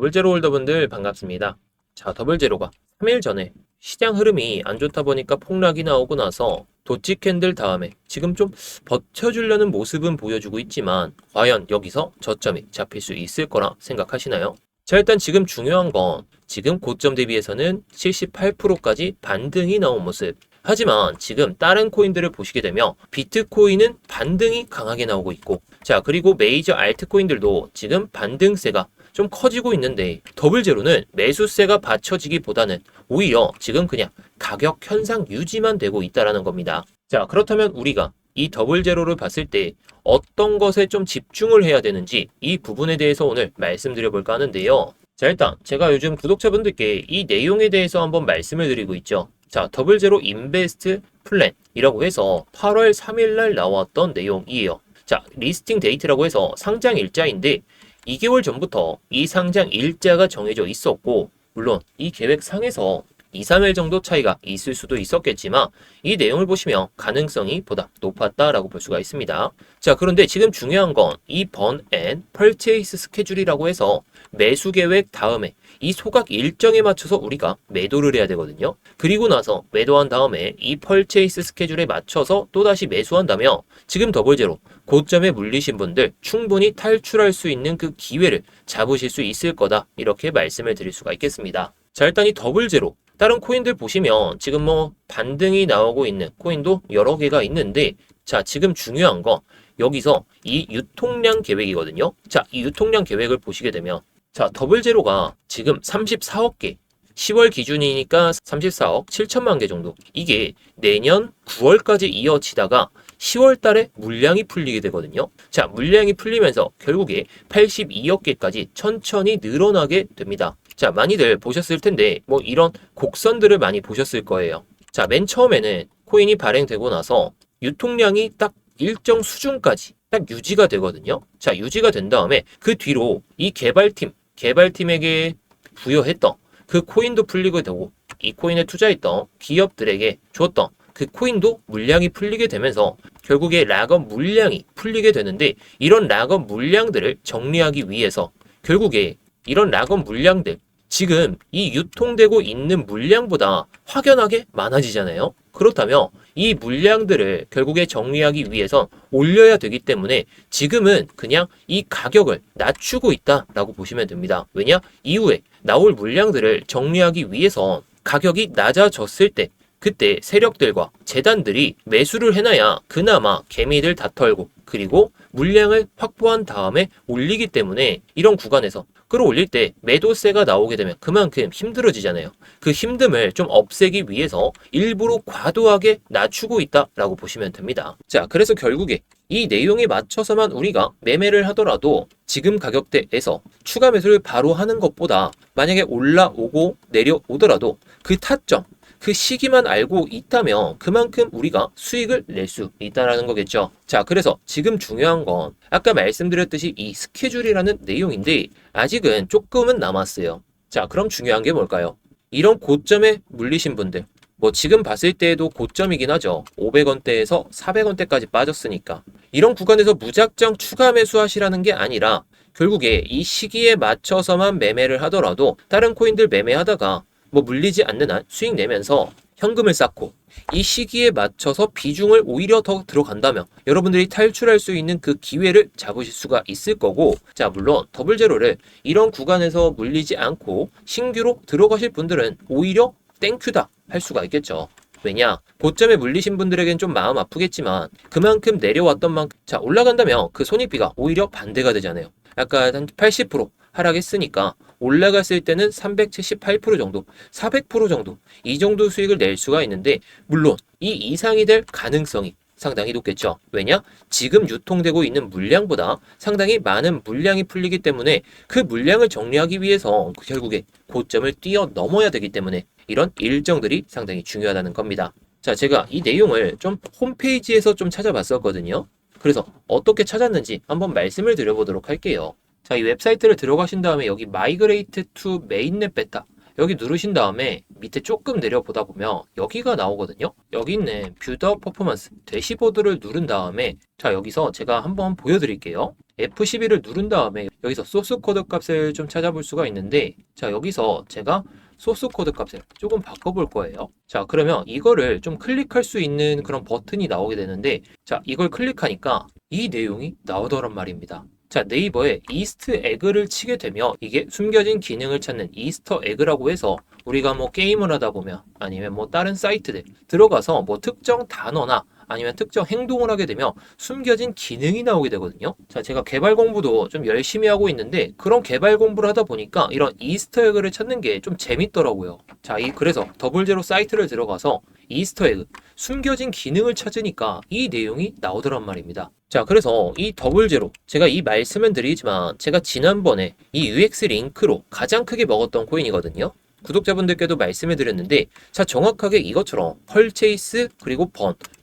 더블제로 홀더분들 반갑습니다. 자, 더블제로가 3일 전에 시장 흐름이 안 좋다 보니까 폭락이 나오고 나서 도치 캔들 다음에 지금 좀 버텨주려는 모습은 보여주고 있지만 과연 여기서 저점이 잡힐 수 있을 거라 생각하시나요? 자, 일단 지금 중요한 건 지금 고점 대비해서는 78%까지 반등이 나온 모습. 하지만 지금 다른 코인들을 보시게 되면 비트코인은 반등이 강하게 나오고 있고, 자, 그리고 메이저 알트코인들도 지금 반등세가 좀 커지고 있는데 더블제로는 매수세가 받쳐지기보다는 오히려 지금 그냥 가격 현상 유지만 되고 있다라는 겁니다. 자, 그렇다면 우리가 이 더블제로를 봤을 때 어떤 것에 좀 집중을 해야 되는지 이 부분에 대해서 오늘 말씀드려 볼까 하는데요. 자, 일단 제가 요즘 구독자분들께 이 내용에 대해서 한번 말씀을 드리고 있죠. 자, 더블제로 인베스트 플랜이라고 해서 8월 3일 날 나왔던 내용이에요. 자, 리스팅 데이트라고 해서 상장 일자인데 2개월 전부터 이 상장 일자가 정해져 있었고, 물론 이 계획상에서 2, 3일 정도 차이가 있을 수도 있었겠지만 이 내용을 보시면 가능성이 보다 높았다라고 볼 수가 있습니다. 자, 그런데 지금 중요한 건 이 번 앤 펄체이스 스케줄이라고 해서 매수 계획 다음에 이 소각 일정에 맞춰서 우리가 매도를 해야 되거든요. 그리고 나서 매도한 다음에 이 펄체이스 스케줄에 맞춰서 또다시 매수한다면 지금 더블제로 고점에 물리신 분들 충분히 탈출할 수 있는 그 기회를 잡으실 수 있을 거다, 이렇게 말씀을 드릴 수가 있겠습니다. 자, 일단 이 더블제로 다른 코인들 보시면 지금 뭐 반등이 나오고 있는 코인도 여러 개가 있는데, 자, 지금 중요한 건 여기서 이 유통량 계획이거든요. 자, 이 유통량 계획을 보시게 되면 자, 더블제로가 지금 34억 개, 10월 기준이니까 34억 7천만 개 정도. 이게 내년 9월까지 이어지다가 10월 달에 물량이 풀리게 되거든요. 자, 물량이 풀리면서 결국에 82억 개까지 천천히 늘어나게 됩니다. 자, 많이들 보셨을 텐데 뭐 이런 곡선들을 많이 보셨을 거예요. 자, 맨 처음에는 코인이 발행되고 나서 유통량이 딱 일정 수준까지 딱 유지가 되거든요. 자, 유지가 된 다음에 그 뒤로 이 개발팀에게 부여했던 그 코인도 풀리게 되고, 이 코인에 투자했던 기업들에게 줬던 그 코인도 물량이 풀리게 되면서 결국에 락업 물량이 풀리게 되는데, 이런 락업 물량들을 정리하기 위해서 결국에 이런 락업 물량들, 지금 이 유통되고 있는 물량보다 확연하게 많아지잖아요. 그렇다면 이 물량들을 결국에 정리하기 위해서 올려야 되기 때문에 지금은 그냥 이 가격을 낮추고 있다라고 보시면 됩니다. 왜냐? 이후에 나올 물량들을 정리하기 위해서 가격이 낮아졌을 때 그때 세력들과 재단들이 매수를 해놔야 그나마 개미들 다 털고 그리고 물량을 확보한 다음에 올리기 때문에 이런 구간에서 끌어올릴 때 매도세가 나오게 되면 그만큼 힘들어지잖아요. 그 힘듦을 좀 없애기 위해서 일부러 과도하게 낮추고 있다라고 보시면 됩니다. 자, 그래서 결국에 이 내용에 맞춰서만 우리가 매매를 하더라도 지금 가격대에서 추가 매수를 바로 하는 것보다 만약에 올라오고 내려오더라도 그 타점, 그 시기만 알고 있다면 그만큼 우리가 수익을 낼 수 있다는 거겠죠. 자, 그래서 지금 중요한 건 아까 말씀드렸듯이 이 스케줄이라는 내용인데 아직은 조금은 남았어요. 자, 그럼 중요한 게 뭘까요? 이런 고점에 물리신 분들, 뭐 지금 봤을 때에도 고점이긴 하죠. 500원대에서 400원대까지 빠졌으니까 이런 구간에서 무작정 추가 매수하시라는 게 아니라 결국에 이 시기에 맞춰서만 매매를 하더라도 다른 코인들 매매하다가 뭐 물리지 않는 한 수익 내면서 현금을 쌓고 이 시기에 맞춰서 비중을 오히려 더 들어간다면 여러분들이 탈출할 수 있는 그 기회를 잡으실 수가 있을 거고, 자, 물론 더블제로를 이런 구간에서 물리지 않고 신규로 들어가실 분들은 오히려 땡큐다 할 수가 있겠죠. 왜냐? 고점에 물리신 분들에겐 좀 마음 아프겠지만 그만큼 내려왔던 만큼 자, 올라간다면 그 손익비가 오히려 반대가 되잖아요. 약간 한 80% 하락했으니까 올라갔을 때는 378% 정도, 400% 정도, 이 정도 수익을 낼 수가 있는데, 물론 이 이상이 될 가능성이 상당히 높겠죠. 왜냐? 지금 유통되고 있는 물량보다 상당히 많은 물량이 풀리기 때문에 그 물량을 정리하기 위해서 결국에 고점을 뛰어넘어야 되기 때문에 이런 일정들이 상당히 중요하다는 겁니다. 자, 제가 이 내용을 좀 홈페이지에서 좀 찾아봤었거든요. 그래서 어떻게 찾았는지 한번 말씀을 드려보도록 할게요. 자, 이 웹사이트를 들어가신 다음에 여기 Migrate to Mainnet Beta 여기 누르신 다음에 밑에 조금 내려보다 보면 여기가 나오거든요. 여기 있는 뷰 더 퍼포먼스 대시보드를 누른 다음에 자 여기서 제가 한번 보여드릴게요. F12를 누른 다음에 여기서 소스 코드 값을 좀 찾아볼 수가 있는데 자 여기서 제가 소스 코드 값을 조금 바꿔볼 거예요. 자 그러면 이거를 좀 클릭할 수 있는 그런 버튼이 나오게 되는데 자 이걸 클릭하니까 이 내용이 나오더란 말입니다. 자 네이버에 이스트 에그를 치게 되면 이게 숨겨진 기능을 찾는 이스터 에그라고 해서 우리가 뭐 게임을 하다 보면 아니면 뭐 다른 사이트들 들어가서 뭐 특정 단어나 아니면 특정 행동을 하게 되면 숨겨진 기능이 나오게 되거든요. 자, 제가 개발 공부도 좀 열심히 하고 있는데 그런 개발 공부를 하다 보니까 이런 이스터 에그를 찾는 게 좀 재밌더라고요. 자, 그래서 더블제로 사이트를 들어가서 이스터 에그, 숨겨진 기능을 찾으니까 이 내용이 나오더란 말입니다. 자, 그래서 이 더블제로 제가 이 말씀은 드리지만 제가 지난번에 이 UX 링크로 가장 크게 먹었던 코인이거든요. 구독자분들께도 말씀을 드렸는데 자 정확하게 이것처럼 펄체이스 그리고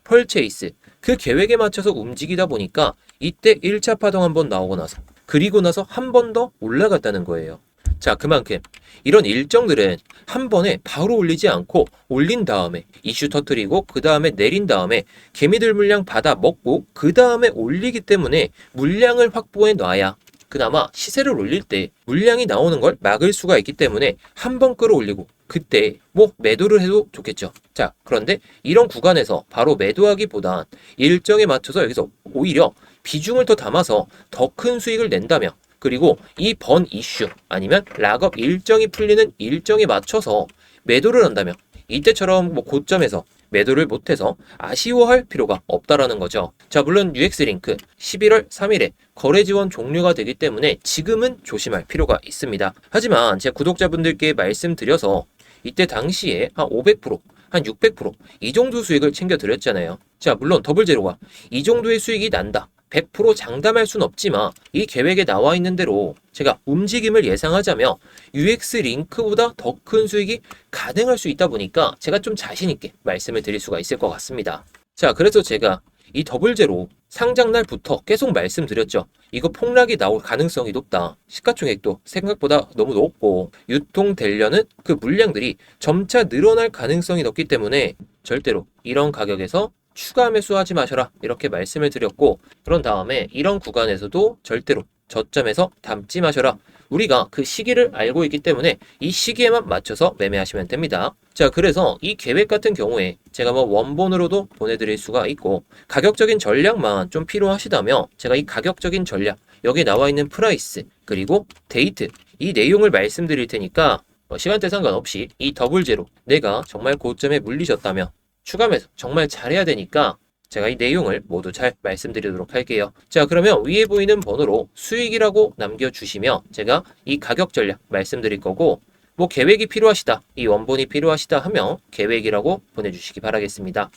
펄체이스 그 계획에 맞춰서 움직이다 보니까 이때 1차 파동 한번 나오고 나서 그리고 나서 한 번 더 올라갔다는 거예요. 자 그만큼 이런 일정들은 한 번에 바로 올리지 않고 올린 다음에 이슈 터뜨리고 그 다음에 내린 다음에 개미들 물량 받아 먹고 그 다음에 올리기 때문에 물량을 확보해 놔야 그나마 시세를 올릴 때 물량이 나오는 걸 막을 수가 있기 때문에 한 번 끌어올리고 그때 뭐 매도를 해도 좋겠죠. 자, 그런데 이런 구간에서 바로 매도하기보단 일정에 맞춰서 여기서 오히려 비중을 더 담아서 더 큰 수익을 낸다면 그리고 이 번 이슈 아니면 락업 일정이 풀리는 일정에 맞춰서 매도를 한다면 이때처럼 뭐 고점에서 매도를 못해서 아쉬워할 필요가 없다라는 거죠. 자, 물론 UX링크 11월 3일에 거래 지원 종료가 되기 때문에 지금은 조심할 필요가 있습니다. 하지만 제 구독자분들께 말씀드려서 이때 당시에 한 500%, 한 600%이 정도 수익을 챙겨드렸잖아요. 자, 물론 더블제로가 이 정도의 수익이 난다. 100% 장담할 순 없지만 이 계획에 나와 있는 대로 제가 움직임을 예상하자면 UX 링크보다 더 큰 수익이 가능할 수 있다 보니까 제가 좀 자신 있게 말씀을 드릴 수가 있을 것 같습니다. 자, 그래서 제가 이 더블제로 상장 날부터 계속 말씀드렸죠. 이거 폭락이 나올 가능성이 높다. 시가총액도 생각보다 너무 높고 유통되려는 그 물량들이 점차 늘어날 가능성이 높기 때문에 절대로 이런 가격에서 추가 매수하지 마셔라 이렇게 말씀을 드렸고 그런 다음에 이런 구간에서도 절대로 저점에서 담지 마셔라. 우리가 그 시기를 알고 있기 때문에 이 시기에만 맞춰서 매매하시면 됩니다. 자, 그래서 이 계획 같은 경우에 제가 뭐 원본으로도 보내드릴 수가 있고 가격적인 전략만 좀 필요하시다면 제가 이 가격적인 전략 여기 나와 있는 프라이스 그리고 데이트 이 내용을 말씀드릴 테니까 시간대 상관없이 이 더블제로 내가 정말 고점에 물리셨다면 추가 매수 정말 잘해야 되니까 제가 이 내용을 모두 잘 말씀드리도록 할게요. 자, 그러면 위에 보이는 번호로 수익이라고 남겨주시면 제가 이 가격 전략 말씀드릴 거고 뭐 계획이 필요하시다, 이 원본이 필요하시다 하면 계획이라고 보내주시기 바라겠습니다.